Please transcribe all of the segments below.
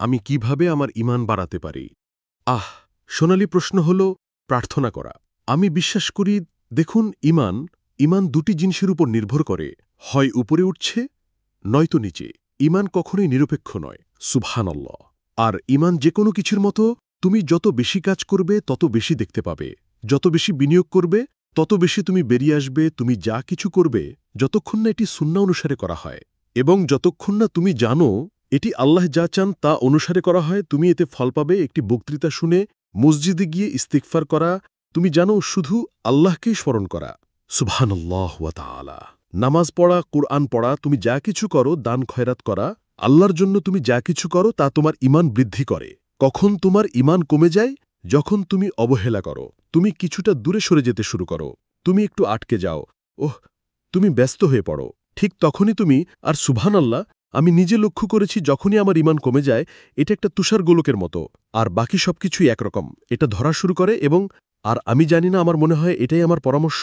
আমি কিভাবে আমার ঈমান বাড়াতে পারি? সোনালী প্রশ্ন হল প্রার্থনা করা। আমি বিশ্বাস করি, দেখুন, ঈমান দুটি জিনিসের উপর নির্ভর করে, হয় উপরে উঠছে নয়তো নিচে। ঈমান কখনোই নিরপেক্ষ নয়। সুবহানাল্লাহ। আর ঈমান যে কোনো কিছুর মতো, তুমি যত বেশি কাজ করবে তত বেশি দেখতে পাবে, যত বেশি বিনিয়োগ করবে তত বেশি তুমি বেরিয়ে আসবে। তুমি যা কিছু করবে, যতক্ষণ না এটি সুন্নাহ অনুসারে করা হয় এবং যতক্ষণ না তুমি জানো এটি আল্লাহ যা চান তা অনুসারে করা হয়, তুমি এতে ফল পাবে। একটি বক্তৃতা শুনে মসজিদে গিয়ে ইস্তিগফার করা, তুমি জানো শুধু আল্লাহকেই স্মরণ করা। সুবহানাল্লাহ ওয়া তাআলা। নামাজ পড়া, কুরআন পড়া, তুমি যা কিছু করো, দান খয়রাত করা, আল্লাহর জন্য তুমি যা কিছু করো তা তোমার ঈমান বৃদ্ধি করে। কখন তোমার ঈমান কমে যায়? যখন তুমি অবহেলা করো, তুমি কিছুটা দূরে সরে যেতে শুরু করো, তুমি একটু আটকে যাও, তুমি ব্যস্ত হয়ে পড়ো। ঠিক তখনই তুমি, আর সুবহানাল্লাহ, আমি নিজে লক্ষ্য করেছি, যখনই আমার ঈমান কমে যায়, এটা একটা তুষার গোলকের মতো, আর বাকি সবকিছুই একরকম। এটা ধরা শুরু করে আর আমি জানি না, আমার মনে হয় এটাই আমার পরামর্শ,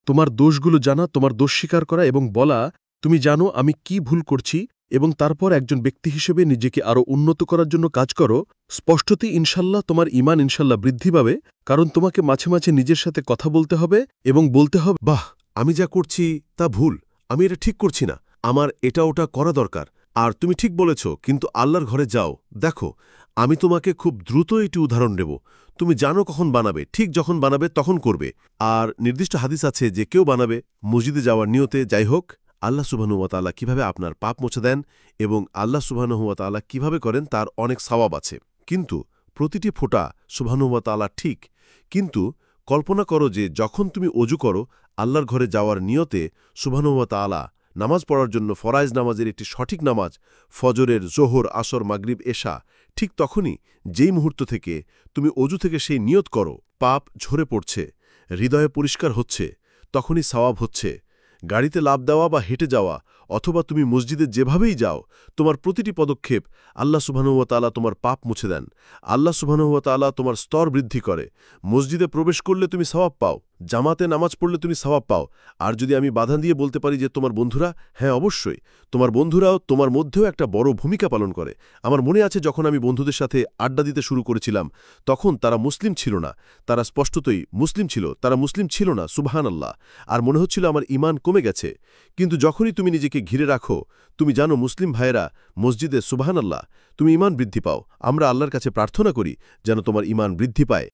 তোমার দোষগুলো জানা, তোমার দোষ স্বীকার করা এবং বলা, তুমি জানো আমি কি ভুল করছি, এবং তারপর একজন ব্যক্তি হিসেবে নিজেকে আরও উন্নত করার জন্য কাজ করো। স্পষ্টতই ইনশাল্লাহ তোমার ঈমান ইনশাল্লাহ বৃদ্ধি পাবে, কারণ তোমাকে মাঝে মাঝে নিজের সাথে কথা বলতে হবে এবং বলতে হবে, বাহ, আমি যা করছি তা ভুল, আমি এটা ঠিক করছি না, আমার এটা ওটা করা দরকার। আর তুমি ঠিক বলেছ, কিন্তু আল্লাহর ঘরে যাও, দেখো, আমি তোমাকে খুব দ্রুত এটি উদাহরণ দেব। তুমি জানো কখন বানাবে, ঠিক যখন বানাবে তখন করবে। আর নির্দিষ্ট হাদিস আছে যে কেউ বানাবে মসজিদে যাওয়ার নিয়তে। যাই হোক, আল্লাহ সুবহানাহু ওয়া তাআলা কিভাবে আপনার পাপ মুছে দেন এবং আল্লাহ সুবহানাহু ওয়া তাআলা কিভাবে করেন তার অনেক সওয়াব আছে। কিন্তু প্রতিটি ফোঁটা সুবহানাহু ওয়া তাআলা ঠিক। কিন্তু কল্পনা করো যে যখন তুমি অজু করো আল্লাহর ঘরে যাওয়ার নিয়তে, সুবহানাহু ওয়া তাআলা নামাজ পড়ার জন্য ফরাইজ নামাজের একটি সঠিক নামাজ, ফজরের, জোহর, আসর, মাগরিব, এশা, ঠিক তখনই যেই মুহূর্ত থেকে তুমি অজু থেকে সেই নিয়ত করো, পাপ ঝরে পড়ছে, হৃদয়ে পরিষ্কার হচ্ছে, তখনই সওয়াব হচ্ছে। গাড়িতে লাফ দেওয়া বা হেঁটে যাওয়া, অথবা তুমি মসজিদে যেভাবেই যাও, তোমার প্রতিটি পদক্ষেপ আল্লাহ সুবহানাহু ওয়া তাআলা তোমার পাপ মুছে দেন। আল্লাহ সুবহানাহু ওয়া তাআলা তোমার স্তর বৃদ্ধি করে। মসজিদে প্রবেশ করলে তুমি সওয়াব পাও, জামাতে নামাজ পড়লে তুমি সওয়াব পাও। আর যদি আমি বাধা দিয়ে বলতে পারি যে তোমার বন্ধুরা, হ্যাঁ অবশ্যই, তোমার বন্ধুরাও তোমার মধ্যেও একটা বড় ভূমিকা পালন করে। আমার মনে আছে, যখন আমি বন্ধুদের সাথে আড্ডা দিতে শুরু করেছিলাম, তখন তারা মুসলিম ছিল না। তারা স্পষ্টতই মুসলিম ছিল, তারা মুসলিম ছিল না, সুবহানাল্লাহ। আর মনে হচ্ছিল আমার ঈমান কমে গেছে। কিন্তু যখনই তুমি নিজেকে ঘিরে রাখো, তুমি জানো মুসলিম ভাইয়েরা মসজিদে, সুবহানাল্লাহ, তুমি ঈমান বৃদ্ধি পাও। আমরা আল্লাহর কাছে প্রার্থনা করি যেন তোমার ঈমান বৃদ্ধি পায়।